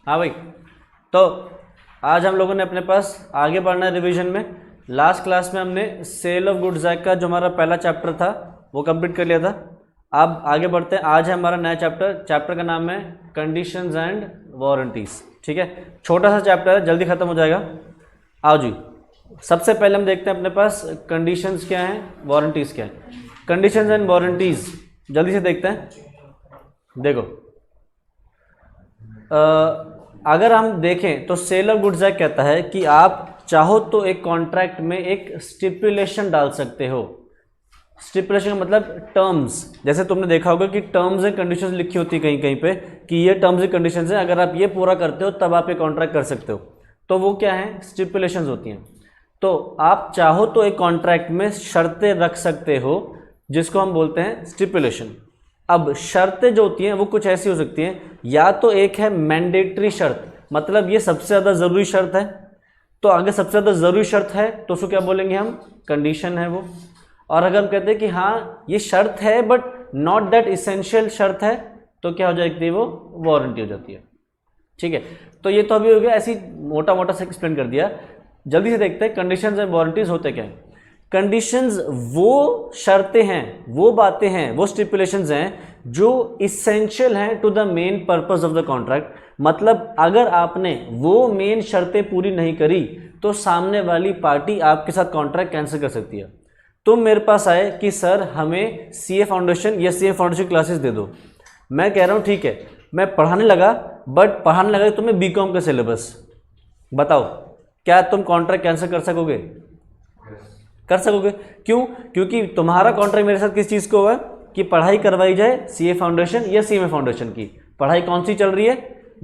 हाँ भाई, तो आज हम लोगों ने अपने पास आगे बढ़ना है रिवीजन में। लास्ट क्लास में हमने सेल ऑफ गुड्स एक्ट का जो हमारा पहला चैप्टर था वो कंप्लीट कर लिया था। अब आगे बढ़ते हैं। आज है हमारा नया चैप्टर का नाम है कंडीशंस एंड वारंटीज। ठीक है, छोटा सा चैप्टर है, जल्दी खत्म हो जाएगा। आओ जी, सबसे पहले हम देखते हैं अपने पास कंडीशंस क्या हैं, वारंटीज क्या हैं। कंडीशंस एंड वारंटीज जल्दी से देखते हैं। देखो, अगर हम देखें तो सेल ऑफ गुड्स एक्ट कहता है कि आप चाहो तो एक कॉन्ट्रैक्ट में एक स्टिपुलेशन डाल सकते हो। स्टिपुलेशन मतलब टर्म्स, जैसे तुमने देखा होगा कि टर्म्स एंड कंडीशंस लिखी होती है कहीं कहीं पे कि ये टर्म्स एंड कंडीशंस हैं, अगर आप ये पूरा करते हो तब आप ये कॉन्ट्रैक्ट कर सकते हो। तो वो क्या है, स्टिपुलेशंस होती हैं। तो आप चाहो तो एक कॉन्ट्रैक्ट में शर्तें रख सकते हो जिसको हम बोलते हैं स्टिपुलेशन। अब शर्तें जो होती हैं वो कुछ ऐसी हो सकती हैं, या तो एक है मैंडेटरी शर्त, मतलब ये सबसे ज़्यादा ज़रूरी शर्त है। तो अगर सबसे ज़्यादा ज़रूरी शर्त है तो उसको क्या बोलेंगे हम, कंडीशन है वो। और अगर हम कहते हैं कि हाँ ये शर्त है बट नॉट दैट इसेंशियल शर्त है, तो क्या हो जाती है, वो वारंटी हो जाती है। ठीक है, तो ये तो अभी हो गया, ऐसी मोटा मोटा से एक्सप्लेन कर दिया। जल्दी से देखते हैं कंडीशंस एंड वारंटीज होते क्या हैं। कंडीशंस वो शर्तें हैं, वो बातें हैं, वो स्टिपुलेशंस हैं जो इसेंशियल हैं to the main purpose of the contract. मतलब अगर आपने वो मेन शर्तें पूरी नहीं करी तो सामने वाली पार्टी आपके साथ कॉन्ट्रैक्ट कैंसिल कर सकती है। तुम मेरे पास आए कि सर हमें सीए फाउंडेशन या सीए फाउंडेशन क्लासेस दे दो। मैं कह रहा हूँ ठीक है, मैं पढ़ाने लगा, बट पढ़ाने लगा तुम्हें बीकॉम का सिलेबस। बताओ क्या तुम कॉन्ट्रैक्ट कैंसिल कर सकोगे? कर सकोगे। क्यों? क्योंकि तुम्हारा कॉन्ट्रैक्ट मेरे साथ किस चीज़ को हुआ कि पढ़ाई करवाई जाए सीए फाउंडेशन या सीएमए फाउंडेशन की। पढ़ाई कौन सी चल रही है?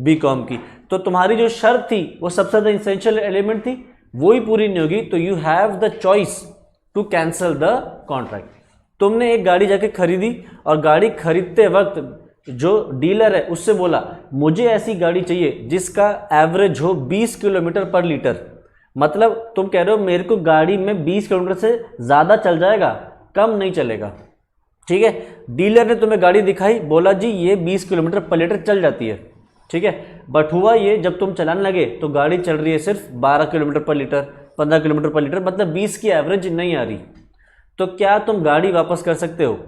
बीकॉम की। तो तुम्हारी जो शर्त थी वो सबसे ज़्यादा इंसेंशियल एलिमेंट थी, वो ही पूरी नहीं होगी, तो you have the choice to cancel the contract. तुमने एक गाड़ी जाके खरीदी और गाड़ी खरीदते वक्त जो डीलर है उससे बोला मुझे ऐसी गाड़ी चाहिए जिसका एवरेज हो 20 किलोमीटर पर लीटर। मतलब तुम कह रहे हो मेरे को गाड़ी में 20 किलोमीटर से ज़्यादा चल जाएगा, कम नहीं चलेगा। ठीक है, डीलर ने तुम्हें गाड़ी दिखाई, बोला जी ये 20 किलोमीटर पर लीटर चल जाती है। ठीक है, बट हुआ ये जब तुम चलाने लगे तो गाड़ी चल रही है सिर्फ 12 किलोमीटर पर लीटर, 15 किलोमीटर पर लीटर, मतलब 20 की एवरेज नहीं आ रही। तो क्या तुम गाड़ी वापस कर सकते हो?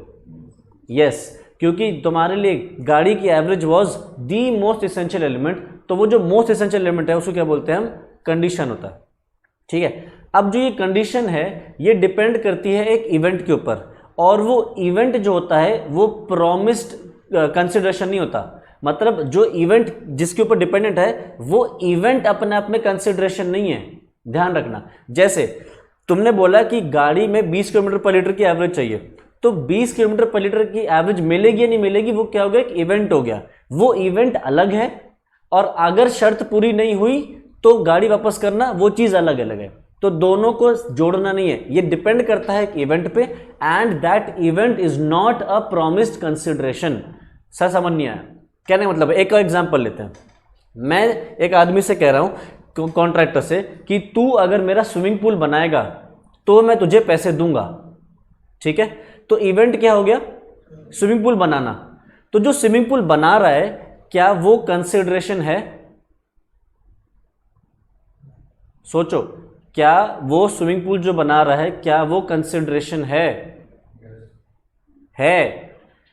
यस, क्योंकि तुम्हारे लिए गाड़ी की average was the most essential element. तो वो जो मोस्ट इसेंशियल एलिमेंट है उसको क्या बोलते हैं हम, कंडीशन होता है। ठीक है, अब जो ये कंडीशन है ये डिपेंड करती है एक इवेंट के ऊपर, और वो इवेंट जो होता है वो प्रॉमिस्ड कंसिडरेशन नहीं होता। मतलब जो इवेंट जिसके ऊपर डिपेंडेंट है वो इवेंट अपने आप में कंसिडरेशन नहीं है, ध्यान रखना। जैसे तुमने बोला कि गाड़ी में 20 किलोमीटर पर लीटर की एवरेज चाहिए, तो 20 किलोमीटर पर लीटर की एवरेज मिलेगी या नहीं मिलेगी, वो क्या हो गया, एक इवेंट हो गया। वो इवेंट अलग है, और अगर शर्त पूरी नहीं हुई तो गाड़ी वापस करना, वो चीज़ अलग अलग है। तो दोनों को जोड़ना नहीं है, ये डिपेंड करता है एक इवेंट पे, and that event is not a promised consideration. Sir समझ नहीं आया कहने का मतलब? एक एग्जांपल लेते हैं। मैं एक आदमी से कह रहा हूं, कॉन्ट्रैक्टर से, कि तू अगर मेरा स्विमिंग पूल बनाएगा तो मैं तुझे पैसे दूंगा। ठीक है, तो इवेंट क्या हो गया, स्विमिंग पूल बनाना। तो जो स्विमिंग पूल बना रहा है क्या वो कंसिडरेशन है? सोचो, क्या वो स्विमिंग पूल जो बना रहा है क्या वो कंसिडरेशन है? है,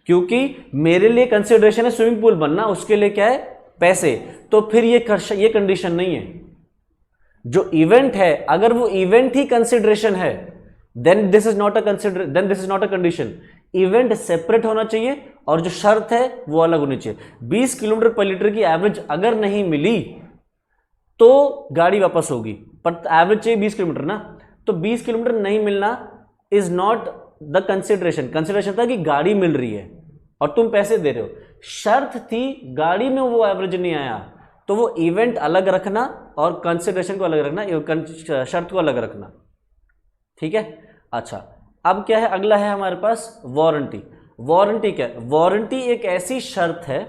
क्योंकि मेरे लिए कंसिडरेशन है स्विमिंग पूल बनना, उसके लिए क्या है, पैसे। तो फिर ये कंडीशन नहीं है। जो इवेंट है, अगर वो इवेंट ही कंसिडरेशन है then this is not a condition. Event separate होना चाहिए और जो शर्त है वो अलग होनी चाहिए। 20 किलोमीटर पर लीटर की एवरेज अगर नहीं मिली तो गाड़ी वापस होगी, पर एवरेज चाहिए 20 किलोमीटर ना। तो 20 किलोमीटर नहीं मिलना is not the consideration. Consideration था कि गाड़ी मिल रही है और तुम पैसे दे रहे हो। शर्त थी गाड़ी में वो एवरेज नहीं आया, तो वो इवेंट अलग रखना और कंसिडरेशन को अलग रखना, शर्त को अलग रखना। ठीक है, अच्छा अब क्या है, अगला है हमारे पास वारंटी। वारंटी क्या है? वारंटी एक ऐसी शर्त है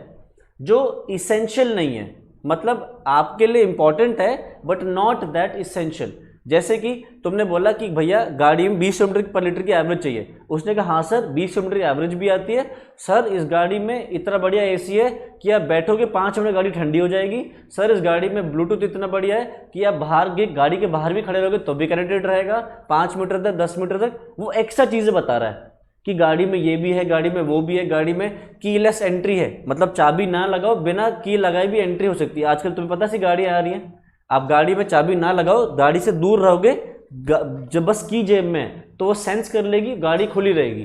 जो इसेंशियल नहीं है, मतलब आपके लिए इंपॉर्टेंट है बट नॉट दैट इसेंशियल। जैसे कि तुमने बोला कि भैया गाड़ी में 20 किलोमीटर पर लीटर की एवरेज चाहिए, उसने कहा हाँ सर 20 किलोमीटर की एवरेज भी आती है सर, इस गाड़ी में इतना बढ़िया एसी है कि आप बैठोगे 5 मिनट गाड़ी ठंडी हो जाएगी सर, इस गाड़ी में ब्लूटूथ इतना बढ़िया है कि आप बाहर गाड़ी के बाहर भी खड़े रहोगे तो भी कनेक्टेड रहेगा 5 मीटर तक 10 मीटर तक। वो एक्स्ट्रा चीज़ें बता रहा है कि गाड़ी में ये भी है, गाड़ी में वो भी है, गाड़ी में कीलेस एंट्री है, मतलब चाबी ना लगाओ बिना की लगाए भी एंट्री हो सकती है। आजकल तुम्हें पता सी गाड़ी आ रही है, आप गाड़ी में चाबी ना लगाओ, गाड़ी से दूर रहोगे, जब बस की जेब में तो वो सेंस कर लेगी, गाड़ी खुली रहेगी,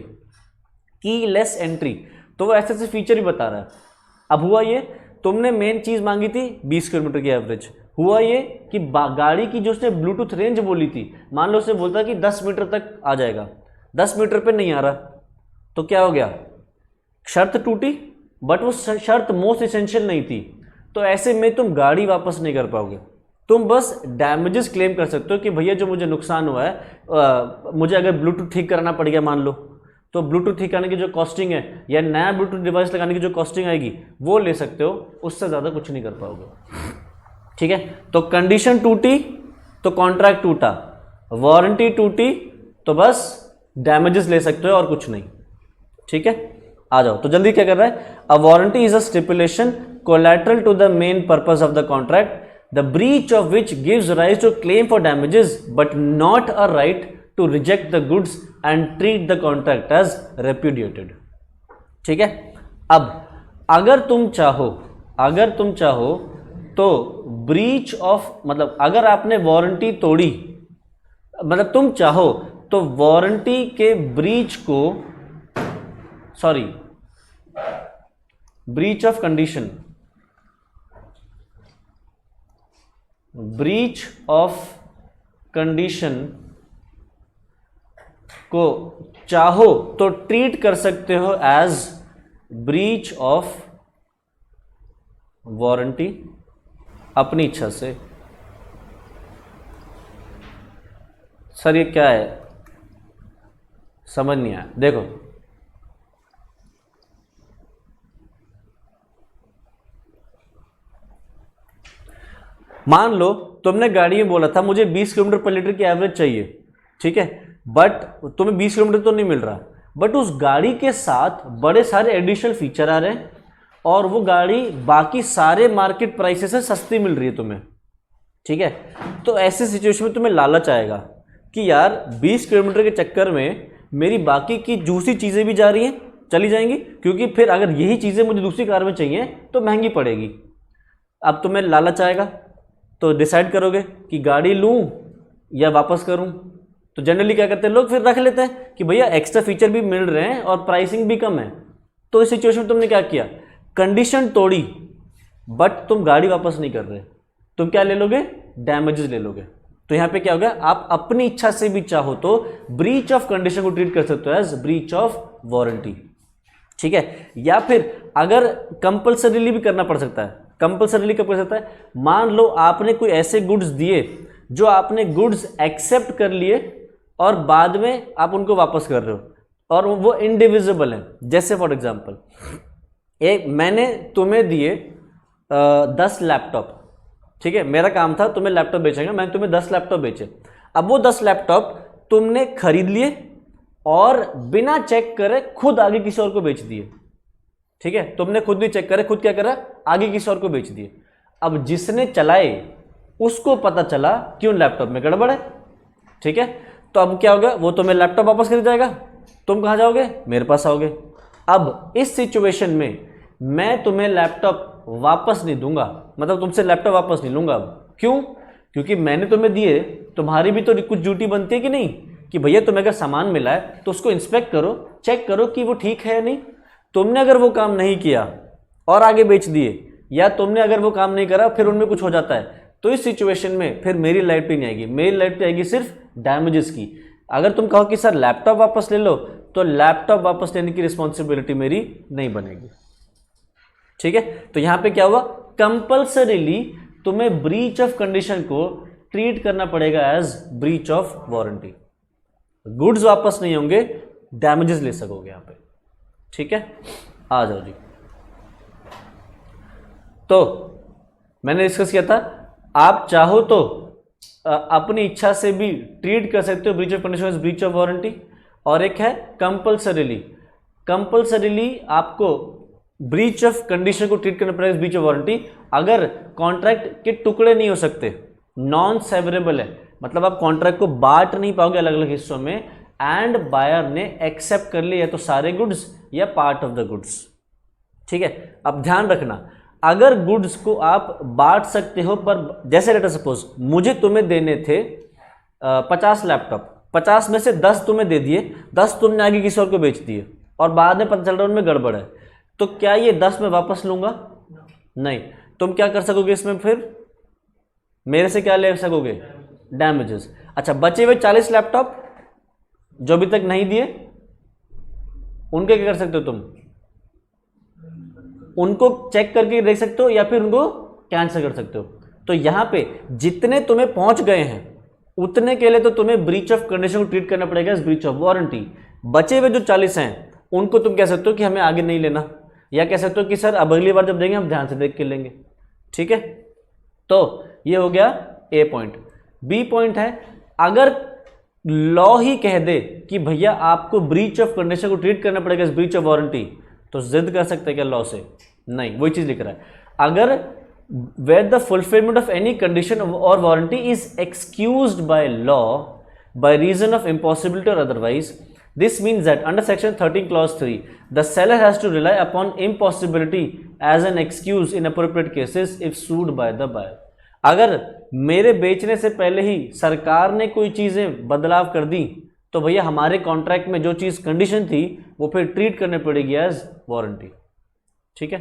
कीलेस एंट्री। तो वो ऐसे ऐसे फीचर ही बता रहा है। अब हुआ ये, तुमने मेन चीज़ मांगी थी 20 किलोमीटर की एवरेज, हुआ ये कि गाड़ी की जो उसने ब्लूटूथ रेंज बोली थी, मान लो उसने बोलता कि 10 मीटर तक आ जाएगा, 10 मीटर पे नहीं आ रहा, तो क्या हो गया, शर्त टूटी, बट वो शर्त मोस्ट इसेंशियल नहीं थी। तो ऐसे में तुम गाड़ी वापस नहीं कर पाओगे, तुम बस डैमेजेस क्लेम कर सकते हो कि भैया जो मुझे नुकसान हुआ है, मुझे अगर ब्लूटूथ ठीक कराना पड़ गया मान लो, तो ब्लूटूथ ठीक कराने की जो कॉस्टिंग है या नया ब्लूटूथ डिवाइस लगाने की जो कॉस्टिंग आएगी वो ले सकते हो, उससे ज़्यादा कुछ नहीं कर पाओगे। ठीक है, तो कंडीशन टूटी तो कॉन्ट्रैक्ट टूटा, वारंटी टूटी तो बस डैमेजेस ले सकते हो और कुछ नहीं। ठीक है, आ जाओ, तो जल्दी क्या कर रहा है, a warranty is a stipulation collateral to the main purpose of the contract, the breach of which gives rise to claim for damages but not a right to reject the goods and treat the contract as repudiated. ठीक है, अब अगर तुम चाहो तो breach of, मतलब अगर आपने वारंटी तोड़ी, मतलब तुम चाहो तो वारंटी के ब्रीच को, sorry, breach of condition, breach of condition को चाहो तो ट्रीट कर सकते हो एज ब्रीच ऑफ वारंटी अपनी इच्छा से। सर ये क्या है, समझ नहीं आया। देखो, मान लो तुमने गाड़ी में बोला था मुझे 20 किलोमीटर पर लीटर की एवरेज चाहिए, ठीक है, बट तुम्हें 20 किलोमीटर तो नहीं मिल रहा, बट उस गाड़ी के साथ बड़े सारे एडिशनल फीचर आ रहे हैं और वो गाड़ी बाकी सारे मार्केट प्राइसेस से सस्ती मिल रही है तुम्हें। ठीक है, तो ऐसे सिचुएशन में तुम्हें लालच आएगा कि यार 20 किलोमीटर के चक्कर में मेरी बाकी की दूसरी चीज़ें भी जा रही हैं, चली जाएंगी, क्योंकि फिर अगर यही चीज़ें मुझे दूसरी कार में चाहिए तो महंगी पड़ेगी। अब तुम्हें लालच आएगा तो डिसाइड करोगे कि गाड़ी लूँ या वापस करूँ। तो जनरली क्या करते हैं लोग, फिर रख लेते हैं कि भैया एक्स्ट्रा फीचर भी मिल रहे हैं और प्राइसिंग भी कम है। तो इस सिचुएशन में तुमने क्या किया, कंडीशन तोड़ी बट तुम गाड़ी वापस नहीं कर रहे, तुम क्या ले लोगे, डैमेजेस ले लोगे। तो यहाँ पे क्या होगा, आप अपनी इच्छा से भी चाहो तो ब्रीच ऑफ कंडीशन को ट्रीट कर सकते हो एज ब्रीच ऑफ वारंटी। ठीक है, या फिर अगर कंपल्सरीली भी करना पड़ सकता है। कंपल्सरीली कब कर सकता है, मान लो आपने कोई ऐसे गुड्स दिए जो आपने गुड्स एक्सेप्ट कर लिए और बाद में आप उनको वापस कर रहे हो और वो इंडिविजिबल है। जैसे फॉर एग्जांपल, एक मैंने तुम्हें दिए 10 लैपटॉप, ठीक है, मेरा काम था तुम्हें लैपटॉप बेचेंगे, मैंने तुम्हें 10 लैपटॉप बेचे। अब वो 10 लैपटॉप तुमने खरीद लिए और बिना चेक करे खुद आगे किसी और को बेच दिए। ठीक है, तुमने खुद भी चेक करे, खुद क्या करा, आगे किसी और को बेच दिए। अब जिसने चलाए उसको पता चला कि उन लैपटॉप में गड़बड़ है। ठीक है, तो अब क्या होगा, वो तुम्हें लैपटॉप वापस कर जाएगा, तुम कहाँ जाओगे, मेरे पास आओगे। अब इस सिचुएशन में मैं तुम्हें लैपटॉप वापस नहीं दूंगा, मतलब तुमसे लैपटॉप वापस नहीं लूंगा। अब क्यों, क्योंकि मैंने तुम्हें दिए, तुम्हारी भी तो कुछ ड्यूटी बनती है कि नहीं, कि भैया तुम्हें अगर सामान मिला है तो उसको इंस्पेक्ट करो, चेक करो कि वो ठीक है या नहीं। तुमने अगर वो काम नहीं किया और आगे बेच दिए, या तुमने अगर वो काम नहीं करा फिर उनमें कुछ हो जाता है, तो इस सिचुएशन में फिर मेरी लाइबिलिटी नहीं आएगी, मेरी लाइबिलिटी आएगी सिर्फ डैमेजेस की। अगर तुम कहो कि सर लैपटॉप वापस ले लो, तो लैपटॉप वापस लेने की रिस्पॉन्सिबिलिटी मेरी नहीं बनेगी। ठीक है, तो यहां पे क्या हुआ, कंपल्सरीली तुम्हें ब्रीच ऑफ कंडीशन को ट्रीट करना पड़ेगा as breach of warranty. Goods वापस नहीं होंगे, डैमेजेस ले सकोगे यहां पे। ठीक है, आ जाओ जी। तो मैंने डिस्कस किया था, आप चाहो तो अपनी इच्छा से भी ट्रीट कर सकते हो breach of condition is breach of warranty, और एक है कंपल्सरीली। कंपल्सरीली आपको ब्रीच ऑफ कंडीशन को ट्रीट करना पड़ेगा ब्रीच ऑफ वारंटी अगर कॉन्ट्रैक्ट के टुकड़े नहीं हो सकते, नॉन सेवरेबल है, मतलब आप कॉन्ट्रैक्ट को बांट नहीं पाओगे अलग अलग हिस्सों में, एंड बायर ने एक्सेप्ट कर लिया तो सारे गुड्स या पार्ट ऑफ द गुड्स। ठीक है, अब ध्यान रखना, अगर गुड्स को आप बांट सकते हो, पर जैसे लेट सपोज मुझे तुम्हें देने थे 50 लैपटॉप, 50 में से 10 तुम्हें दे दिए, 10 तुमने आगे किसी और को बेच दिए और बाद में पता चल रहा है उनमें गड़बड़ है, तो क्या ये 10 मैं वापस लूंगा? नहीं। तुम क्या कर सकोगे इसमें? फिर मेरे से क्या ले सकोगे? डैमेजेस। अच्छा, बचे हुए 40 लैपटॉप जो अभी तक नहीं दिए, उनके क्या कर सकते हो तुम? उनको चेक करके देख सकते हो या फिर उनको कैंसिल कर सकते हो। तो यहां पे जितने तुम्हें पहुंच गए हैं उतने के लिए तो तुम्हें ब्रीच ऑफ कंडीशन को ट्रीट करना पड़ेगा इस ब्रीच ऑफ वारंटी। बचे हुए जो 40 हैं उनको तुम कह सकते हो कि हमें आगे नहीं लेना, या कह सकते हो कि सर अब अगली बार जब देंगे हम ध्यान से देख के लेंगे। ठीक है, तो ये हो गया ए पॉइंट। बी पॉइंट है, अगर लॉ ही कह दे कि भैया आपको ब्रीच ऑफ कंडीशन को ट्रीट करना पड़ेगा इस ब्रीच ऑफ वारंटी, तो जिद कर सकते हैं क्या लॉ से? नहीं, वही चीज लिख रहा है, अगर where the fulfillment of any condition or warranty is excused by law by reason of impossibility or otherwise, this means that under section 13 clause 3 the seller has to rely upon impossibility as an excuse in appropriate cases if sued by the buyer। अगर मेरे बेचने से पहले ही सरकार ने कोई चीजें बदलाव कर दी तो भैया हमारे कॉन्ट्रैक्ट में जो चीज कंडीशन थी वो फिर ट्रीट करने पड़ेगी एज वारंटी। ठीक है,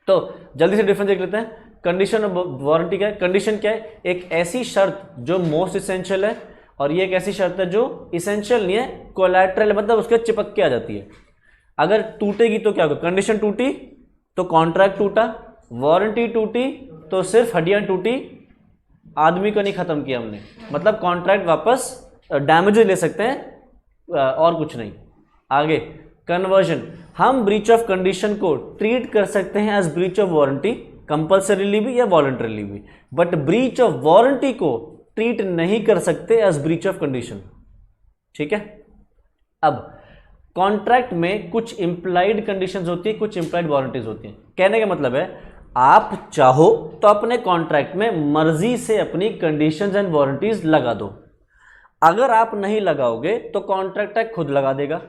तो जल्दी से डिफरेंस देख लेते हैं। कंडीशन ऑफ वारंटी क्या है? कंडीशन क्या है? एक ऐसी शर्त जो मोस्ट इसेंशियल है, और ये एक ऐसी शर्त है जो इसेंशियल नहीं है, कोलैटरल, मतलब उसके चिपक के आ जाती है। अगर टूटेगी तो क्या होगा? कंडीशन टूटी तो कॉन्ट्रैक्ट टूटा, वारंटी टूटी तो सिर्फ हड्डियां टूटी, आदमी को नहीं खत्म किया हमने, मतलब कॉन्ट्रैक्ट वापस डैमेज ले सकते हैं और कुछ नहीं। आगे कन्वर्जन, हम ब्रीच ऑफ कंडीशन को ट्रीट कर सकते हैं as breach of warranty, compulsorily भी या वॉलंटरीली भी, बट ब्रीच ऑफ वारंटी को ट्रीट नहीं कर सकते एज ब्रीच ऑफ कंडीशन। ठीक है, अब कॉन्ट्रैक्ट में कुछ इंप्लाइड कंडीशंस होती है, कुछ इंप्लाइड वारंटीज होती हैं। कहने का मतलब है आप चाहो तो अपने कॉन्ट्रैक्ट में मर्जी से अपनी कंडीशंस एंड वारंटीज लगा दो, अगर आप नहीं लगाओगे तो कॉन्ट्रैक्ट एक्ट खुद लगा देगा,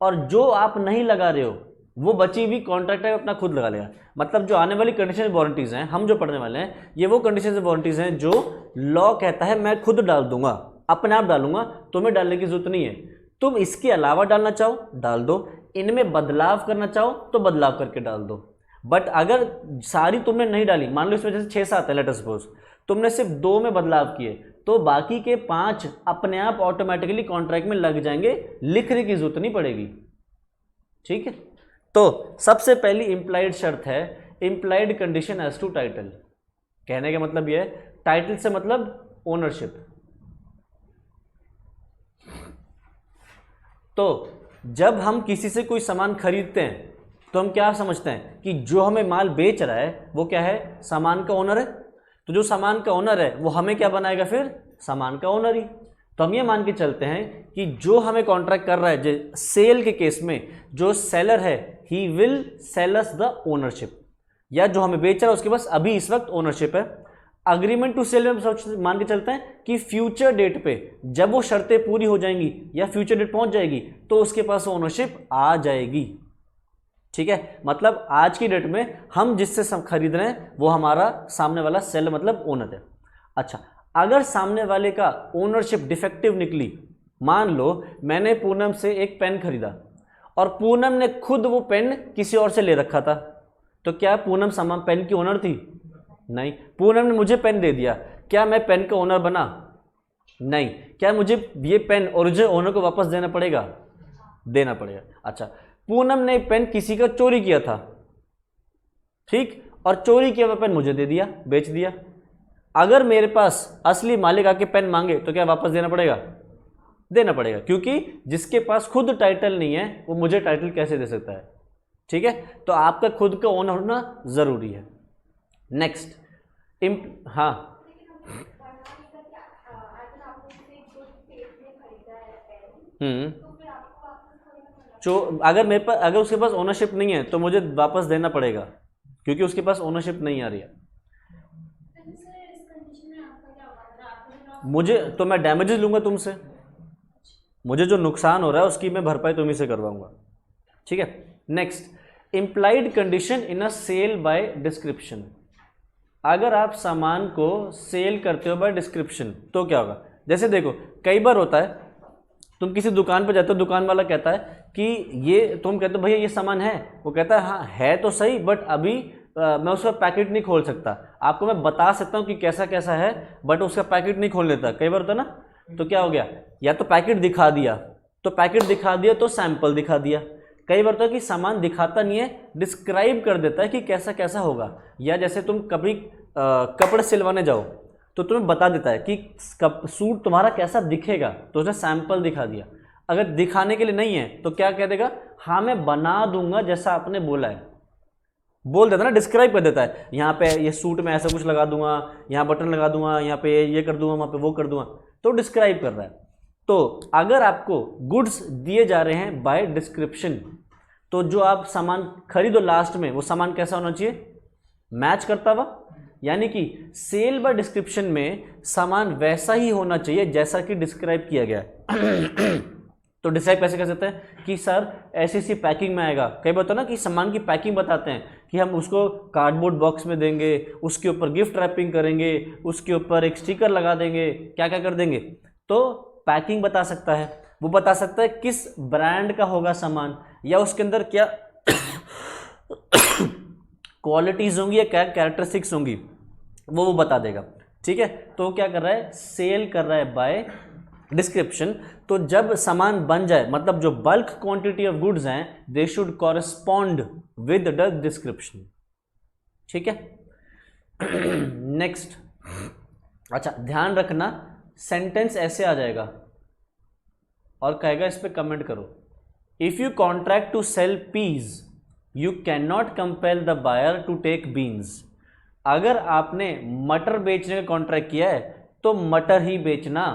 और जो आप नहीं लगा रहे हो वो बची हुई कॉन्ट्रैक्ट एक्ट अपना खुद लगा लेगा। मतलब जो आने वाली कंडीशन वारंटीज हैं, हम जो पढ़ने वाले हैं, ये वो कंडीशन वारंटीज हैं जो लॉ कहता है मैं खुद डाल दूंगा, अपने आप डालूंगा, तुम्हें डालने की जरूरत नहीं है। तुम इसके अलावा डालना चाहो डाल दो, इनमें बदलाव करना चाहो तो बदलाव करके डाल दो। बट अगर सारी तुमने नहीं डाली, मान लो इसमें जैसे 6-7 है, लेट अस सपोज तुमने सिर्फ 2 में बदलाव किए, तो बाकी के 5 अपने आप ऑटोमेटिकली कॉन्ट्रैक्ट में लग जाएंगे, लिखने की जरूरत नहीं पड़ेगी। ठीक है, तो सबसे पहली इंप्लाइड शर्त है implied condition as to title. कहने का मतलब यह है, टाइटल से मतलब ओनरशिप। तो जब हम किसी से कोई सामान खरीदते हैं तो हम क्या समझते हैं कि जो हमें माल बेच रहा है वो क्या है? सामान का ओनर है। तो जो सामान का ओनर है वो हमें क्या बनाएगा? फिर सामान का ओनर ही। तो हम ये मान के चलते हैं कि जो हमें कॉन्ट्रैक्ट कर रहा है, सेल के केस में जो सेलर है he will sell us the ownership, या जो हमें बेच रहा है उसके पास अभी इस वक्त ओनरशिप है। अग्रीमेंट टू सेल में मान के चलते हैं कि फ्यूचर डेट पे जब वो शर्तें पूरी हो जाएंगी या फ्यूचर डेट पहुंच जाएगी तो उसके पास ओनरशिप आ जाएगी। ठीक है, मतलब आज की डेट में हम जिससे खरीद रहे हैं वो हमारा सामने वाला सेलर मतलब ओनर है। अच्छा, अगर सामने वाले का ओनरशिप डिफेक्टिव निकली, मान लो मैंने पूनम से एक पेन खरीदा और पूनम ने खुद वो पेन किसी और से ले रखा था, तो क्या पूनम सामान पेन की ओनर थी? नहीं। पूनम ने मुझे पेन दे दिया, क्या मैं पेन का ओनर बना? नहीं। क्या मुझे ये पेन ओरिजिनल ओनर को वापस देना पड़ेगा? देना पड़ेगा। अच्छा, पूनम ने पेन किसी का चोरी किया था, ठीक, और चोरी किया हुआ पेन मुझे दे दिया, बेच दिया। अगर मेरे पास असली मालिक आके पेन मांगे तो क्या वापस देना पड़ेगा? देना पड़ेगा, क्योंकि जिसके पास खुद टाइटल नहीं है वो मुझे टाइटल कैसे दे सकता है? ठीक है, तो आपका खुद का ओनर होना जरूरी है। नेक्स्ट, हाँ हम्म। जो अगर मेरे पास, अगर उसके पास ओनरशिप नहीं है तो मुझे वापस देना पड़ेगा, क्योंकि उसके पास ओनरशिप नहीं आ रही है। मुझे तो मैं डैमेजेस लूंगा तुमसे, मुझे जो नुकसान हो रहा है उसकी मैं भरपाई तुम्ही से करवाऊंगा। ठीक है। Next, implied condition in a sale by description. अगर आप सामान को सेल करते हो बाय डिस्क्रिप्शन तो क्या होगा? जैसे देखो, कई बार होता है तुम किसी दुकान पर जाते हो, दुकान वाला कहता है कि ये, तुम कहते हो भैया ये सामान है, वो कहता है हाँ है तो सही, बट अभी मैं उसका पैकेट नहीं खोल सकता। आपको मैं बता सकता हूँ कि कैसा कैसा है, बट उसका पैकेट नहीं खोल लेता। कई बार होता है ना, तो क्या हो गया, या तो पैकेट दिखा दिया, तो पैकेट दिखा दिया तो सैंपल दिखा दिया। कई बार तो कि सामान दिखाता नहीं है, डिस्क्राइब कर देता है कि कैसा कैसा होगा। या जैसे तुम कभी कपड़े सिलवाने जाओ तो तुम्हें बता देता है कि सूट तुम्हारा कैसा दिखेगा, तो उसने सैंपल दिखा दिया। अगर दिखाने के लिए नहीं है तो क्या कह देगा, हाँ मैं बना दूंगा जैसा आपने बोला है, बोल देता ना, डिस्क्राइब कर देता है। यहाँ पे ये सूट में ऐसा कुछ लगा दूंगा, यहाँ बटन लगा दूंगा, यहाँ पे ये कर दूंगा, वहाँ पे वो कर दूंगा, तो डिस्क्राइब कर रहा है। तो अगर आपको गुड्स दिए जा रहे हैं बाय डिस्क्रिप्शन, तो जो आप सामान खरीदो लास्ट में, वो सामान कैसा होना चाहिए, मैच करता हुआ। यानी कि सेल बाय डिस्क्रिप्शन में सामान वैसा ही होना चाहिए जैसा कि डिस्क्राइब किया गया है। तो डिसाइड कैसे कर सकते हैं कि सर ऐसी ऐसी पैकिंग में आएगा। कई बार तो ना कि सामान की पैकिंग बताते हैं कि हम उसको कार्डबोर्ड बॉक्स में देंगे, उसके ऊपर गिफ्ट रैपिंग करेंगे, उसके ऊपर एक स्टिकर लगा देंगे, क्या क्या कर देंगे। तो पैकिंग बता सकता है, वो बता सकता है किस ब्रांड का होगा सामान, या उसके अंदर क्या क्वालिटीज होंगी या क्या कैरेक्टरिस्टिक्स होंगी, वो बता देगा। ठीक है। तो क्या कर रहा है, सेल कर रहा है बाय डिस्क्रिप्शन। तो जब सामान बन जाए, मतलब जो बल्क क्वांटिटी ऑफ गुड्स हैं, they should correspond with the description. ठीक है। नेक्स्ट, अच्छा ध्यान रखना, सेंटेंस ऐसे आ जाएगा और कहेगा इस पे कमेंट करो। If you contract to sell peas you can not compel the buyer to take beans. अगर आपने मटर बेचने का कॉन्ट्रैक्ट किया है तो मटर ही बेचना,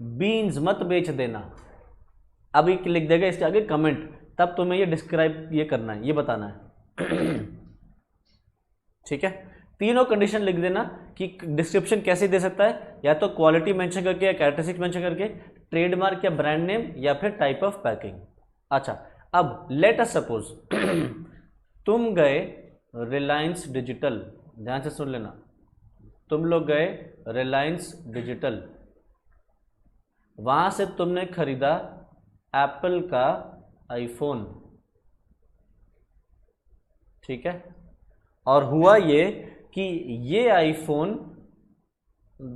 बीन्स मत बेच देना। अभी लिख देगा इसके आगे कमेंट, तब तुम्हें ये डिस्क्राइब ये करना है, ये बताना है। ठीक है। तीनों कंडीशन लिख देना कि डिस्क्रिप्शन कैसे दे सकता है, या तो क्वालिटी मेंशन करके या कैरेक्टरिस्टिक मेंशन करके, ट्रेडमार्क या ब्रांड नेम, या फिर टाइप ऑफ पैकिंग। अच्छा, अब लेट अस सपोज तुम गए रिलायंस डिजिटल, ध्यान से सुन लेना, तुम लोग गए रिलायंस डिजिटल, वहां से तुमने खरीदा एप्पल का आईफोन। ठीक है। और हुआ ये कि ये आईफोन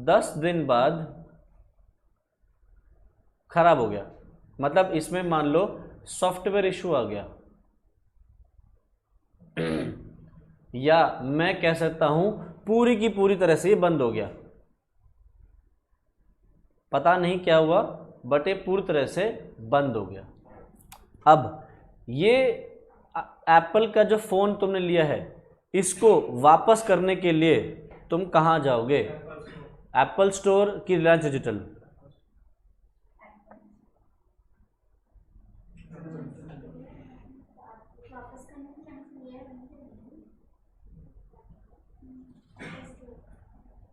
10 दिन बाद खराब हो गया, मतलब इसमें मान लो सॉफ्टवेयर इशू आ गया, या मैं कह सकता हूं पूरी की पूरी तरह से ये बंद हो गया। पता नहीं क्या हुआ, बट ये पूरी तरह से बंद हो गया। अब ये एप्पल का जो फ़ोन तुमने लिया है, इसको वापस करने के लिए तुम कहाँ जाओगे? एप्पल स्टोर की रिलायंस डिजिटल?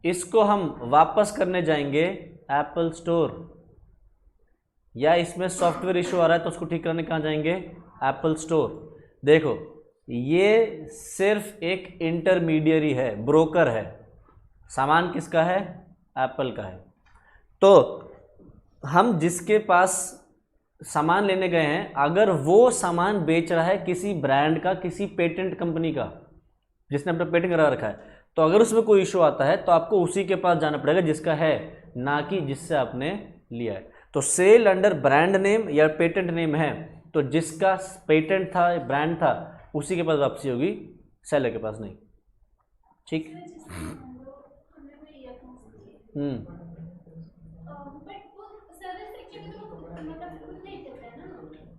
इसको हम वापस करने जाएंगे एप्पल स्टोर, या इसमें सॉफ्टवेयर इशू आ रहा है तो उसको ठीक करने कहाँ जाएंगे? Apple store. देखो, ये सिर्फ एक इंटरमीडियरी है, ब्रोकर है। सामान किसका है? एप्पल का है। तो हम जिसके पास सामान लेने गए हैं, अगर वो सामान बेच रहा है किसी ब्रांड का, किसी पेटेंट कंपनी का जिसने अपना पेटेंट करा रखा है, तो अगर उसमें कोई इशू आता है तो आपको उसी के पास जाना पड़ेगा जिसका है, ना कि जिससे आपने लिया है। तो सेल अंडर ब्रांड नेम या पेटेंट नेम है, तो जिसका पेटेंट था, ब्रांड था, उसी के पास वापसी होगी, सेलर के पास नहीं। ठीक।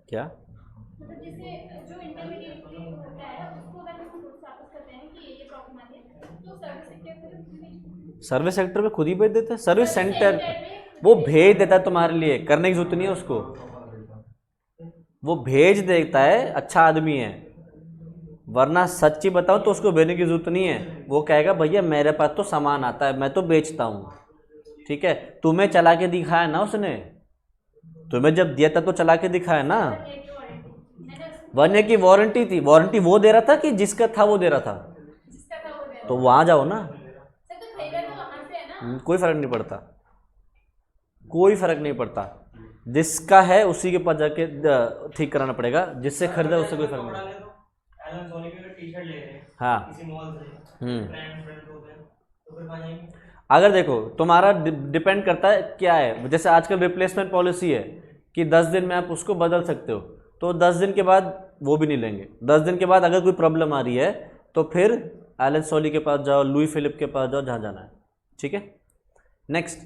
क्या? जैसे जो इंटरमीडिएट होता है उसको अगर हम वापस करते हैं कि ये प्रॉब्लम आ रही है, तो सर्विस सेक्टर में खुद ही भेज देते हैं। सर्विस सेंटर वो भेज देता है, तुम्हारे लिए करने की जरूरत नहीं है उसको। वो भेज देता है, अच्छा आदमी है, वरना सच्ची बताओ तो उसको भेजने की जरूरत नहीं है। वो कहेगा भैया मेरे पास तो सामान आता है, मैं तो बेचता हूँ, ठीक है। तुम्हें चला के दिखाया ना उसने, तुम्हें जब दिया था तो चला के दिखाया ना। 1 ईयर की वारंटी थी, वारंटी वो दे रहा था कि जिसका था वो दे रहा था, तो वहां जाओ ना। कोई फर्क नहीं पड़ता, कोई फर्क नहीं पड़ता, जिसका है उसी के पास जाके ठीक कराना पड़ेगा, जिससे खरीदा उससे कोई फर्क नहीं। हाँ अगर देखो तुम्हारा डिपेंड करता है क्या है, जैसे आजकल रिप्लेसमेंट पॉलिसी है कि 10 दिन में आप उसको बदल सकते हो, तो 10 दिन के बाद वो भी नहीं लेंगे। 10 दिन के बाद अगर कोई प्रॉब्लम आ रही है तो फिर एलन सोली के पास जाओ, लुई फिलिप के पास जाओ, जहाँ जाना है, ठीक है। Next,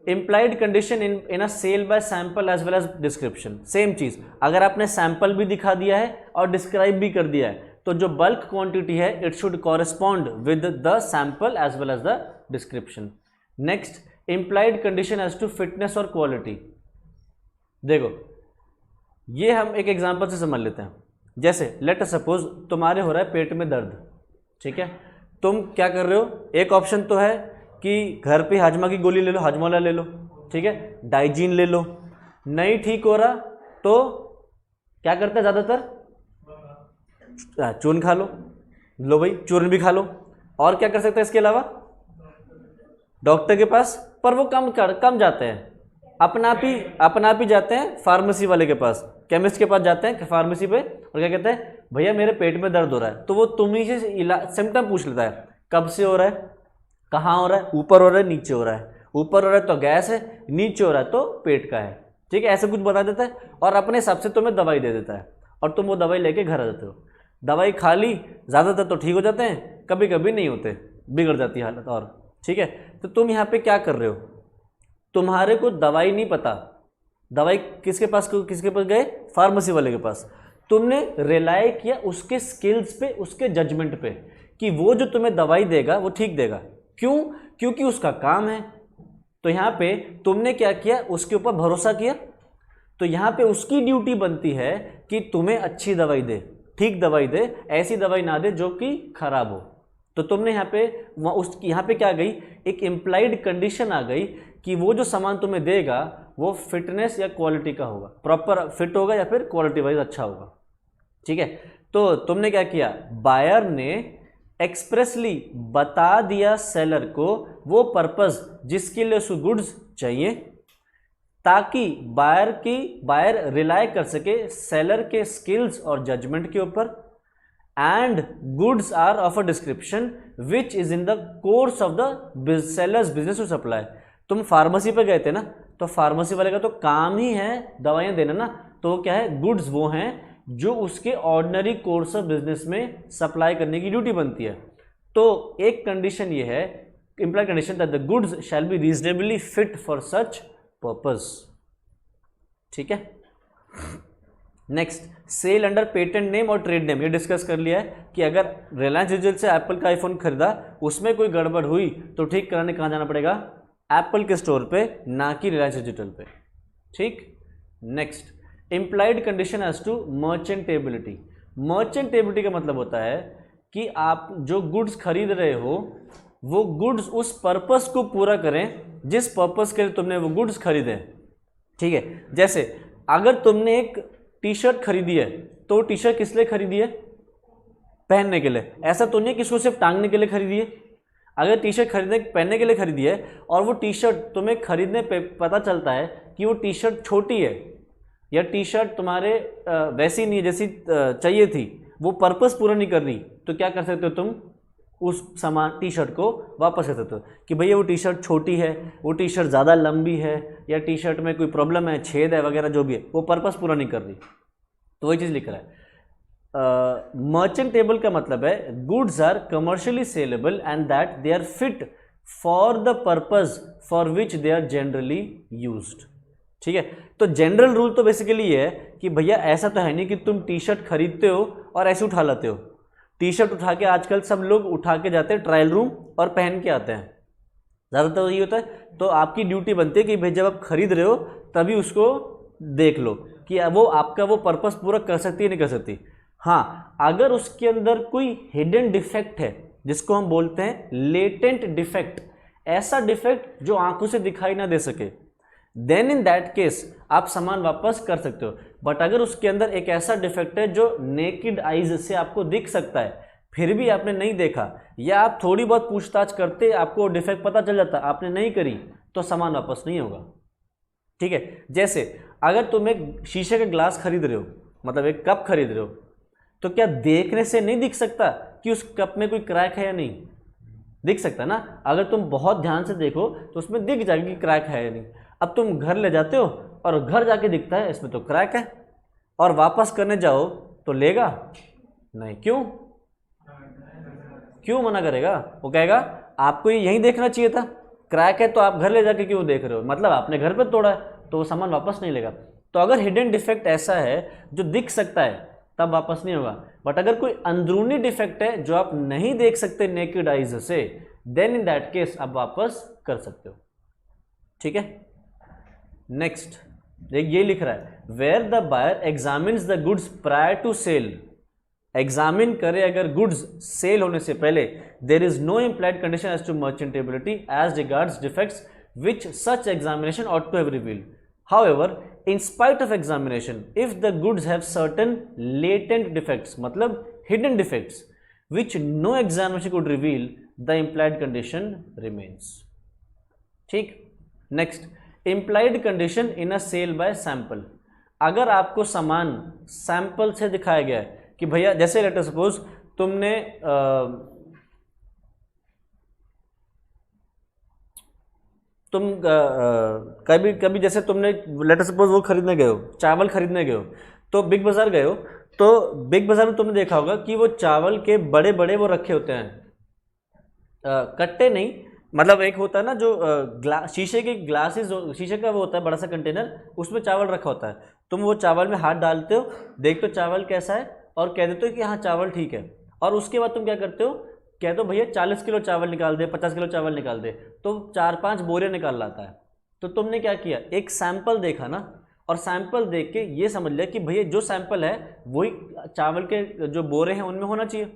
implied condition in a sale by sample as well as description. Same चीज, अगर आपने सैंपल भी दिखा दिया है और डिस्क्राइब भी कर दिया है तो जो बल्क क्वांटिटी है it should correspond with the sample as well as the description. Next, implied condition as to fitness और क्वालिटी। देखो ये हम एक एग्जांपल से समझ लेते हैं। जैसे लेट सपोज तुम्हारे हो रहा है पेट में दर्द, ठीक है। तुम क्या कर रहे हो, एक ऑप्शन तो है कि घर पे हाजमा की गोली ले लो, हाजमोला ले लो, ठीक है, डाइजीन ले लो। नहीं ठीक हो रहा तो क्या करते हैं ज़्यादातर, चूर्ण खा लो भाई, चूर्ण भी खा लो। और क्या कर सकते हैं इसके अलावा, डॉक्टर के पास, पर वो कम जाते हैं, अपना आप ही जाते हैं फार्मेसी वाले के पास, केमिस्ट के पास जाते हैं फार्मेसी पे, और क्या कहते हैं भैया मेरे पेट में दर्द हो रहा है, तो वो तुम्ही से सिम्टम पूछ लेता है, कब से हो रहा है, कहाँ हो रहा है, ऊपर हो रहा है नीचे हो रहा है, ऊपर हो रहा है तो गैस है, नीचे हो रहा है तो पेट का है, ठीक है, ऐसे कुछ बता देता है और अपने हिसाब से तुम्हें दवाई दे देता है और तुम वो दवाई लेके घर आ जाते हो। दवाई खा ली, ज़्यादातर तो ठीक हो जाते हैं, कभी कभी नहीं होते, बिगड़ जाती है हालत और, ठीक है। तो तुम यहाँ पे क्या कर रहे हो, तुम्हारे को दवाई नहीं पता, दवाई किसके पास गए, फार्मेसी वाले के पास। तुमने रिलाय किया उसके स्किल्स पे, उसके जजमेंट पे कि वो जो तुम्हें दवाई देगा वो ठीक देगा। क्यों, क्योंकि उसका काम है। तो यहाँ पे तुमने क्या किया, उसके ऊपर भरोसा किया, तो यहाँ पे उसकी ड्यूटी बनती है कि तुम्हें अच्छी दवाई दे, ठीक दवाई दे, ऐसी दवाई ना दे जो कि खराब हो। तो तुमने यहाँ पे यहाँ पे क्या गई, एक इम्प्लाइड कंडीशन आ गई कि वो जो सामान तुम्हें देगा वो फिटनेस या क्वालिटी का होगा, प्रॉपर फिट होगा या फिर क्वालिटी वाइज अच्छा होगा, ठीक है। तो तुमने क्या किया, बायर ने एक्सप्रेसली बता दिया सेलर को वो पर्पस जिसके लिए उसको गुड्स चाहिए, ताकि बायर रिलाय कर सके सेलर के स्किल्स और जजमेंट के ऊपर। And goods are of a description which is in the course of the seller's business to supply. तुम फार्मेसी पे गए थे ना, तो फार्मेसी वाले का तो काम ही है दवाइयाँ देना ना, तो वो क्या है, गुड्स वो हैं जो उसके ऑर्डिनरी कोर्स ऑफ बिजनेस में सप्लाई करने की ड्यूटी बनती है। तो एक कंडीशन ये है, implied condition, that the goods shall be reasonably fit for such purpose, ठीक है। Next, sale under patent name और ट्रेड नेम, ये डिस्कस कर लिया है कि अगर रिलायंस डिजिटल से एप्पल का आईफोन खरीदा, उसमें कोई गड़बड़ हुई तो ठीक कराने कहाँ जाना पड़ेगा, एप्पल के स्टोर पे, ना कि रिलायंस डिजिटल पे, ठीक। Next, implied condition as to merchantability. Merchantability का मतलब होता है कि आप जो गुड्स खरीद रहे हो वो गुड्स उस पर्पस को पूरा करें जिस पर्पस के लिए तुमने वो गुड्स खरीदे, ठीक है। जैसे अगर तुमने एक टी शर्ट खरीदी है तो टी शर्ट किस लिए खरीदी है, पहनने के लिए, ऐसा तो नहीं कि इसको सिर्फ टांगने के लिए खरीदी है। अगर टी शर्ट पहनने के लिए खरीदी है और वो टी शर्ट तुम्हें खरीदने पे पता चलता है कि वो टी शर्ट छोटी है या टी शर्ट तुम्हारे वैसी नहीं है जैसी चाहिए थी, वो पर्पस पूरा नहीं कर रही, तो क्या कर सकते हो, तुम उस सामान टी शर्ट को वापस कर सकते हो कि भैया वो टी शर्ट छोटी है, वो टी शर्ट ज़्यादा लंबी है, या टी शर्ट में कोई प्रॉब्लम है, छेद है वगैरह जो भी है, वो पर्पस पूरा नहीं कर रही, तो वही चीज़ लिख रहा है। मर्चेंटेबल का मतलब है goods are commercially saleable and that they are fit for the purpose for which they are generally used, ठीक है। तो जनरल रूल तो बेसिकली ये है कि भैया ऐसा तो है नहीं कि तुम टी शर्ट खरीदते हो और ऐसे उठा लाते हो। टी शर्ट उठा के आजकल सब लोग उठा के जाते हैं ट्रायल रूम और पहन के आते हैं, ज़्यादातर ये होता है। तो आपकी ड्यूटी बनती है कि भाई जब आप खरीद रहे हो तभी उसको देख लो कि वो आपका वो पर्पस पूरा कर सकती है नहीं कर सकती। हाँ, अगर उसके अंदर कोई हिडन डिफेक्ट है जिसको हम बोलते हैं लेटेंट डिफेक्ट, ऐसा डिफेक्ट जो आंखों से दिखाई ना दे सके, देन इन दैट केस आप सामान वापस कर सकते हो। बट अगर उसके अंदर एक ऐसा डिफेक्ट है जो नेकेड आइज से आपको दिख सकता है फिर भी आपने नहीं देखा, या आप थोड़ी बहुत पूछताछ करते आपको डिफेक्ट पता चल जाता, आपने नहीं करी, तो सामान वापस नहीं होगा। ठीक है, जैसे अगर तुम एक शीशे का ग्लास खरीद रहे हो, मतलब एक कप खरीद रहे हो, तो क्या देखने से नहीं दिख सकता कि उस कप में कोई क्रैक है या नहीं? दिख सकता ना। अगर तुम बहुत ध्यान से देखो तो उसमें दिख जाएगा कि क्रैक है या नहीं। अब तुम घर ले जाते हो और घर जाके दिखता है इसमें तो क्रैक है, और वापस करने जाओ तो लेगा नहीं। क्यों? क्यों मना करेगा? वो कहेगा आपको ये यहीं देखना चाहिए था, क्रैक है तो आप घर ले जाके क्यों देख रहे हो, मतलब आपने घर पे तोड़ा है, तो वो सामान वापस नहीं लेगा। तो अगर हिडन डिफेक्ट ऐसा है जो दिख सकता है तब वापस नहीं होगा। बट अगर कोई अंदरूनी डिफेक्ट है जो आप नहीं देख सकते नेकेड आइज से, देन इन दैट केस आप वापस कर सकते हो। ठीक है, नेक्स्ट ये लिख रहा है where the buyer examines the goods prior to sale. Examine करे अगर गुड्स सेल होने से पहले, there is no implied condition as to merchantability as regards defects which such examination ought to have revealed. However, in spite of examination, if the goods have certain latent defects, मतलब hidden defects, which no examination could reveal, the implied condition remains. ठीक, next, implied condition in a sale by sample. अगर आपको सामान sample से दिखाया गया है कि भैया, जैसे लेट सपोज तुमने तुम कभी कभी जैसे तुमने लेट सपोज वो खरीदने गए हो, चावल खरीदने गए हो, तो बिग बाजार गए हो, तो बिग बाजार में तुमने देखा होगा कि वो चावल के बड़े बड़े वो रखे होते हैं, कट्टे नहीं, मतलब एक होता है ना जो शीशे के ग्लासेस, शीशे का वो होता है बड़ा सा कंटेनर, उसमें चावल रखा होता है। तुम वो चावल में हाथ डालते हो, देखते हो चावल कैसा है और कह देते हो कि हाँ चावल ठीक है, और उसके बाद तुम क्या करते हो, कह दो भैया 40 किलो चावल निकाल दे, 50 किलो चावल निकाल दे, तो 4-5 बोरे निकाल लाता है। तो तुमने क्या किया, एक सैंपल देखा ना, और सैंपल देख के ये समझ लिया कि भैया जो सैंपल है वही चावल के जो बोरे हैं उनमें होना चाहिए।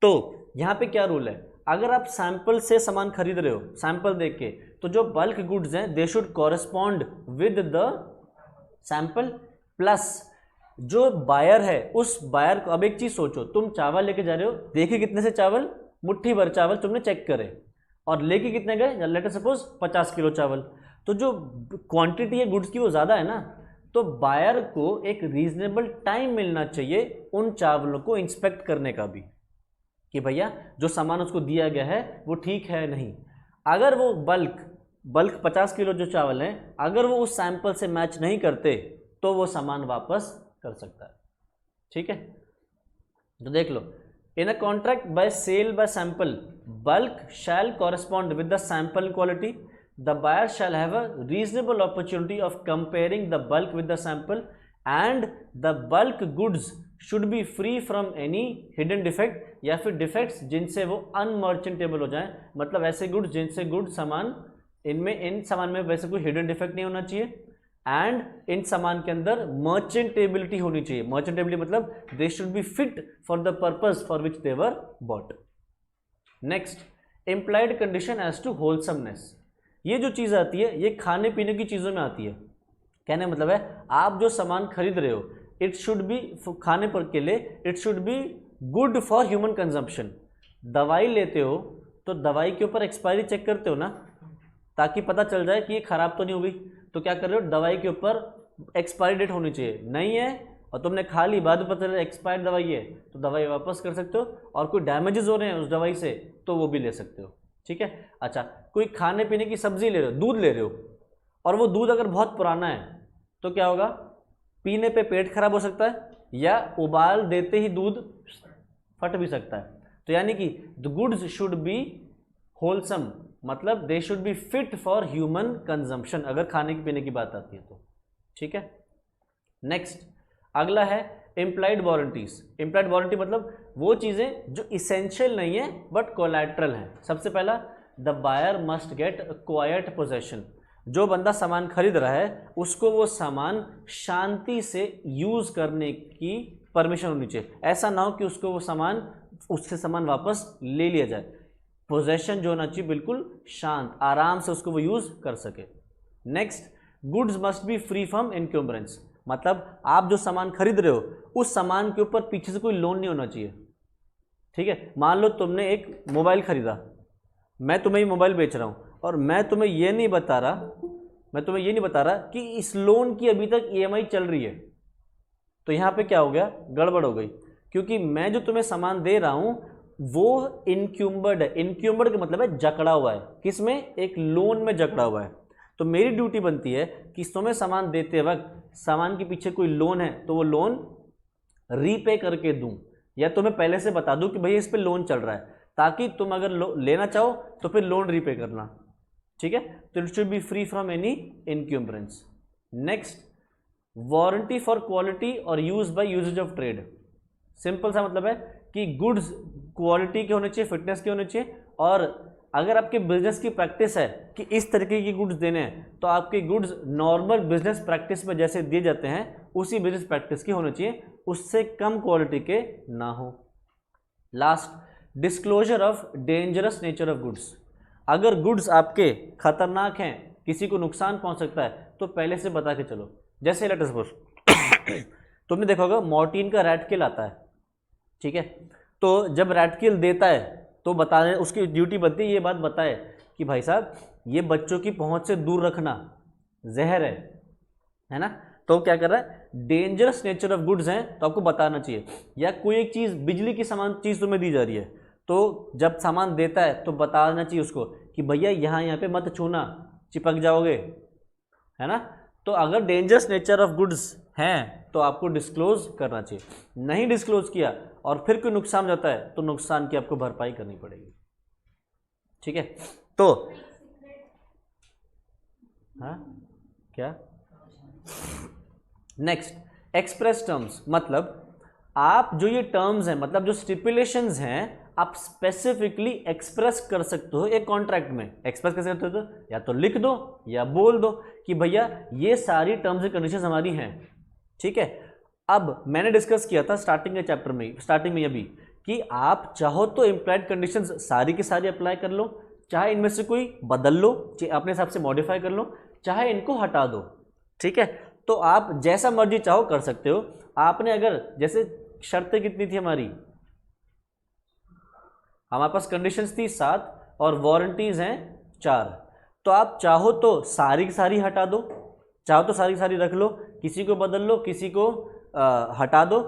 तो यहाँ पे क्या रूल है, अगर आप सैंपल से सामान खरीद रहे हो सैंपल देख के, तो जो बल्क गुड्स हैं they should correspond with the sample, plus जो बायर है उस बायर को, अब एक चीज सोचो, तुम चावल लेके जा रहे हो, देखे कितने से चावल, मुट्ठी भर चावल तुमने चेक करे, और लेके कितने गए, लेट अस सपोज 50 किलो चावल, तो जो क्वांटिटी है गुड्स की वो ज़्यादा है ना, तो बायर को एक रीजनेबल टाइम मिलना चाहिए उन चावलों को इंस्पेक्ट करने का भी, कि भैया जो सामान उसको दिया गया है वो ठीक है नहीं। अगर वो बल्क 50 किलो जो चावल हैं, अगर वो उस सैंपल से मैच नहीं करते तो वो सामान वापस कर सकता है। ठीक है, तो देख लो, in a contract by sale by sample, bulk shall correspond with the sample quality, the buyer shall have a reasonable opportunity of comparing the bulk with the sample, and the bulk goods should be free from any hidden defect, या फिर defects जिनसे वो unmerchantable हो जाए, मतलब ऐसे goods जिनसे good सामान, इनमें इन सामान में वैसे कोई hidden defect नहीं होना चाहिए, एंड इन सामान के अंदर merchantability होनी चाहिए। merchantability मतलब they should be fit for the purpose for which they were bought। next, implied condition as to wholesomeness। ये जो चीज़ आती है ये खाने पीने की चीज़ों में आती है। कहने मतलब है, आप जो सामान खरीद रहे हो इट शुड बी, खाने पर के लिए it should be good for human consumption. दवाई लेते हो तो दवाई के ऊपर एक्सपायरी चेक करते हो ना, ताकि पता चल जाए कि ये ख़राब तो नहीं हुई। तो क्या कर रहे हो, दवाई के ऊपर एक्सपायरी डेट होनी चाहिए, नहीं है और तुमने खा ली, बाद में पता चला एक्सपायर्ड दवाई है, तो दवाई वापस कर सकते हो, और कोई डैमेजेस हो रहे हैं उस दवाई से तो वो भी ले सकते हो। ठीक है, अच्छा, कोई खाने पीने की सब्जी ले रहे हो, दूध ले रहे हो, और वो दूध अगर बहुत पुराना है तो क्या होगा, पीने पे पेट खराब हो सकता है, या उबाल देते ही दूध फट भी सकता है। तो यानी कि the goods should be wholesome, मतलब they should be fit for human consumption, अगर खाने की पीने की बात आती है तो। ठीक है, नेक्स्ट अगला है इम्प्लाइड वारंटीज। इम्प्लाइड वारंटी मतलब वो चीज़ें जो इसेंशियल नहीं है बट कोलैटरल हैं। सबसे पहला, the buyer must get quiet possession, जो बंदा सामान खरीद रहा है उसको वो सामान शांति से यूज करने की परमिशन होनी चाहिए। ऐसा ना हो कि उसको वो सामान उससे सामान वापस ले लिया जाए। पोजेशन जो होना चाहिए बिल्कुल शांत, आराम से उसको वो यूज कर सके। Next, goods must be free from encumbrance, मतलब आप जो सामान खरीद रहे हो उस सामान के ऊपर पीछे से कोई लोन नहीं होना चाहिए। ठीक है, मान लो तुमने एक मोबाइल खरीदा, मैं तुम्हें ये मोबाइल बेच रहा हूँ और मैं तुम्हें ये नहीं बता रहा कि इस लोन की अभी तक ईएमआई चल रही है। तो यहाँ पे क्या हो गया, गड़बड़ हो गई, क्योंकि मैं जो तुम्हें सामान दे रहा हूँ वो इनक्यूम्बर्ड है। इनक्यूम्बर्ड का मतलब है जकड़ा हुआ है, किसमें, एक लोन में जकड़ा हुआ है। तो मेरी ड्यूटी बनती है कि तुम्हें सामान देते वक्त सामान के पीछे कोई लोन है तो वो लोन रीपे करके दूं, या तुम्हें पहले से बता दूं कि भैया इस पे लोन चल रहा है, ताकि तुम अगर लेना चाहो तो फिर लोन रीपे करना। ठीक है, तो it should be free from any encumbrance. Next, warranty for quality और use by usages of trade. Simple सा मतलब है कि गुड्स क्वालिटी के होने चाहिए, फिटनेस के होने चाहिए, और अगर आपके बिजनेस की प्रैक्टिस है कि इस तरीके की गुड्स देने हैं तो आपके गुड्स नॉर्मल बिजनेस प्रैक्टिस में जैसे दिए जाते हैं उसी बिजनेस प्रैक्टिस की होने चाहिए, उससे कम क्वालिटी के ना हो। Last, disclosure of dangerous nature of goods. अगर गुड्स आपके खतरनाक हैं, किसी को नुकसान पहुंच सकता है, तो पहले से बता के चलो। जैसे लेट अस सपोज तुमने देखा होगा मॉर्टिन का रैट किल आता है, ठीक है, तो जब रैट किल देता है तो बताने, उसकी ड्यूटी बनती है ये बात बताए कि भाई साहब ये बच्चों की पहुंच से दूर रखना, जहर है ना। तो क्या कर रहा है, डेंजरस नेचर ऑफ गुड्स हैं तो आपको बताना चाहिए। या कोई एक चीज़, बिजली की सामान चीज़ तुम्हें दी जा रही है, तो जब सामान देता है तो बताना चाहिए उसको कि भैया यहाँ पे मत छूना, चिपक जाओगे, है ना। तो अगर डेंजरस नेचर ऑफ गुड्स हैं तो आपको डिस्क्लोज करना चाहिए। नहीं डिस्क्लोज किया और फिर कोई नुकसान जाता है तो नुकसान की आपको भरपाई करनी पड़ेगी। ठीक है, तो हाँ क्या, नेक्स्ट, एक्सप्रेस टर्म्स, मतलब आप जो ये टर्म्स हैं, मतलब जो स्टिपुलेशंस हैं, आप स्पेसिफिकली एक्सप्रेस कर सकते हो एक कॉन्ट्रैक्ट में। एक्सप्रेस कैसे करते हो, या तो लिख दो या बोल दो कि भैया ये सारी टर्म्स एंड कंडीशंस हमारी हैं। ठीक है, अब मैंने डिस्कस किया था स्टार्टिंग के चैप्टर में, स्टार्टिंग में अभी, कि आप चाहो तो इम्प्लाइड कंडीशंस सारी की सारी अप्लाई कर लो, चाहे इनमें से कोई बदल लो, अपने हिसाब से मॉडिफाई कर लो, चाहे इनको हटा दो। ठीक है, तो आप जैसा मर्जी चाहो कर सकते हो। आपने अगर, जैसे शर्तें कितनी थी हमारे पास कंडीशंस थी 7 और वारंटीज हैं 4, तो आप चाहो तो सारी की सारी हटा दो, चाहो तो सारी की सारी रख लो, किसी को बदल लो, किसी को हटा दो,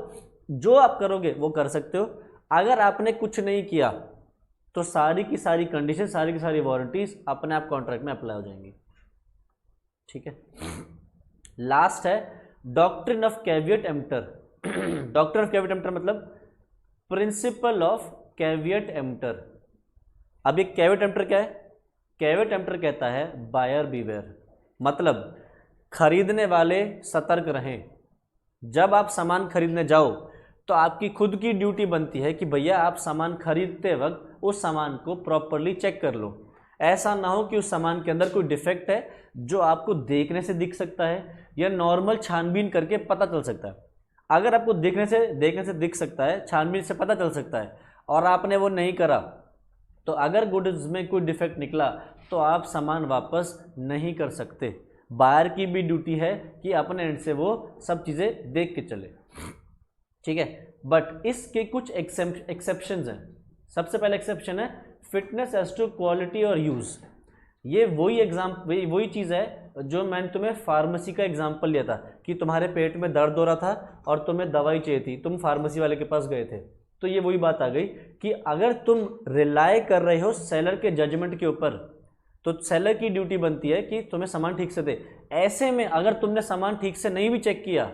जो आप करोगे वो कर सकते हो। अगर आपने कुछ नहीं किया तो सारी की सारी कंडीशन, सारी की सारी वारंटीज अपने आप कॉन्ट्रैक्ट में अप्लाई हो जाएंगी। ठीक है, लास्ट है doctrine of caveat emptor. Doctrine of caveat emptor मतलब प्रिंसिपल ऑफ कैविएट एम्प्टर। अब ये कैविएट एम्प्टर क्या है, कैविएट एम्प्टर कहता है बायर बीवेयर, मतलब खरीदने वाले सतर्क रहें। जब आप सामान खरीदने जाओ तो आपकी खुद की ड्यूटी बनती है कि भैया आप सामान खरीदते वक्त उस सामान को प्रॉपरली चेक कर लो। ऐसा ना हो कि उस सामान के अंदर कोई डिफेक्ट है जो आपको देखने से दिख सकता है या नॉर्मल छानबीन करके पता चल सकता है। अगर आपको देखने से दिख सकता है, छानबीन से पता चल सकता है, और आपने वो नहीं करा, तो अगर गुड्स में कोई डिफेक्ट निकला तो आप सामान वापस नहीं कर सकते। बायर की भी ड्यूटी है कि अपने एंड से वो सब चीज़ें देख के चले। ठीक है, बट इसके कुछ एक्सेप्शंस हैं। सबसे पहला एक्सेप्शन है फिटनेस एज टू क्वालिटी और यूज़। ये वही चीज़ है जो मैंने तुम्हें फार्मेसी का एग्जाम्पल लिया था कि तुम्हारे पेट में दर्द हो रहा था और तुम्हें दवाई चाहिए थी, तुम फार्मेसी वाले के पास गए थे। तो ये वही बात आ गई कि अगर तुम रिलाय कर रहे हो सेलर के जजमेंट के ऊपर, तो सेलर की ड्यूटी बनती है कि तुम्हें सामान ठीक से दे। ऐसे में अगर तुमने सामान ठीक से नहीं भी चेक किया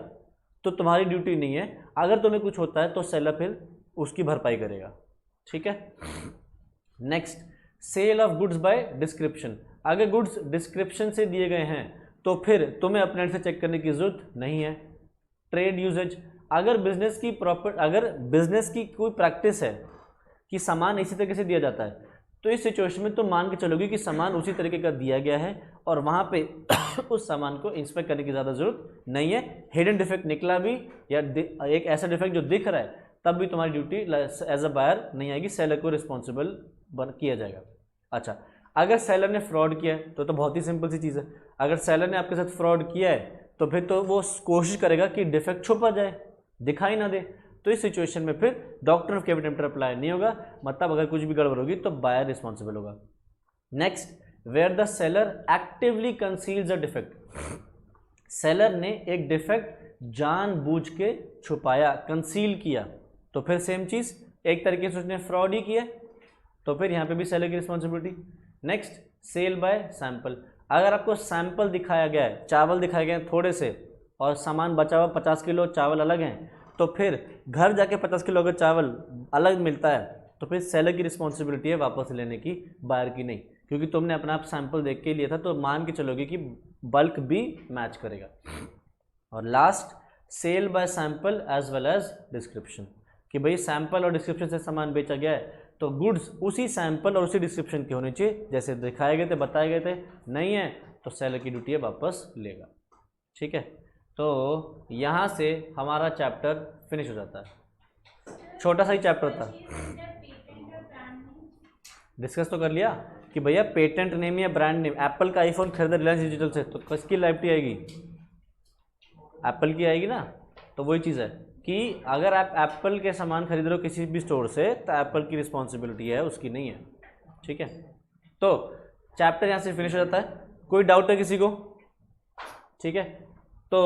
तो तुम्हारी ड्यूटी नहीं है। अगर तुम्हें कुछ होता है तो सेलर फिर उसकी भरपाई करेगा। ठीक है, next, sale of goods by description. अगर गुड्स डिस्क्रिप्शन से दिए गए हैं तो फिर तुम्हें अपने से चेक करने की जरूरत नहीं है। ट्रेड यूजेज, अगर बिजनेस की कोई प्रैक्टिस है कि सामान इसी तरीके से दिया जाता है तो इस सिचुएशन में तुम मान के चलोगे कि सामान उसी तरीके का दिया गया है और वहाँ पे उस सामान को इंस्पेक्ट करने की ज़्यादा जरूरत नहीं है। हिडन डिफेक्ट निकला भी या एक ऐसा डिफेक्ट जो दिख रहा है तब भी तुम्हारी ड्यूटी एज अ बायर नहीं आएगी, सेलर को रिस्पॉन्सिबल किया जाएगा। अच्छा, अगर सेलर ने फ्रॉड किया है तो बहुत ही सिंपल सी चीज़ है। अगर सेलर ने आपके साथ फ्रॉड किया है तो फिर तो वो कोशिश करेगा कि डिफेक्ट छुपा जाए, दिखाई ना दे। तो इस सिचुएशन में फिर doctrine of caveat emptor apply नहीं होगा, मतलब अगर कुछ भी गड़बड़ होगी तो बायर रिस्पॉन्सिबल होगा। Next, where the seller actively conceals a defect. Seller ने एक डिफेक्ट जानबूझ के छुपाया, कंसील किया, तो फिर सेम चीज़, एक तरीके से उसने फ्रॉड ही किया, तो फिर यहाँ पे भी सेलर की responsibility. Next, sale by sample. अगर आपको सैंपल दिखाया गया है, चावल दिखाए गए हैं थोड़े से और सामान बचा हुआ 50 किलो चावल अलग हैं, तो फिर घर जाके 50 किलो अगर चावल अलग मिलता है तो फिर सेलर की रिस्पॉन्सिबिलिटी है वापस लेने की, बायर की नहीं, क्योंकि तुमने अपना आप सैंपल देख के लिया था तो मान के चलोगे कि बल्क भी मैच करेगा। और last, sale by sample as well as description, कि भाई सैंपल और डिस्क्रिप्शन से सामान बेचा गया है तो गुड्स उसी सैंपल और उसी डिस्क्रिप्शन के होने चाहिए जैसे दिखाए गए थे, बताए गए थे। नहीं है तो सेलर की ड्यूटी है वापस लेगा। ठीक है, तो यहाँ से हमारा चैप्टर फिनिश हो जाता है। छोटा सा ही चैप्टर था, डिस्कस तो कर लिया कि भैया पेटेंट नेम या ब्रांड नेम। एप्पल का आईफोन खरीदा रिलायंस डिजिटल से तो किसकी लाइबिलिटी आएगी? एप्पल की आएगी ना। तो वही चीज़ है कि अगर आप एप्पल के सामान खरीद रहे हो किसी भी स्टोर से तो एप्पल की रिस्पॉन्सिबिलिटी है, उसकी नहीं है। ठीक है, तो चैप्टर यहाँ से फिनिश हो जाता है। कोई डाउट है किसी को? ठीक है, तो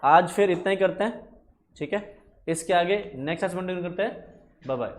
आज फिर इतना ही करते हैं। ठीक है, इसके आगे नेक्स्ट असाइनमेंट करते हैं। Bye bye.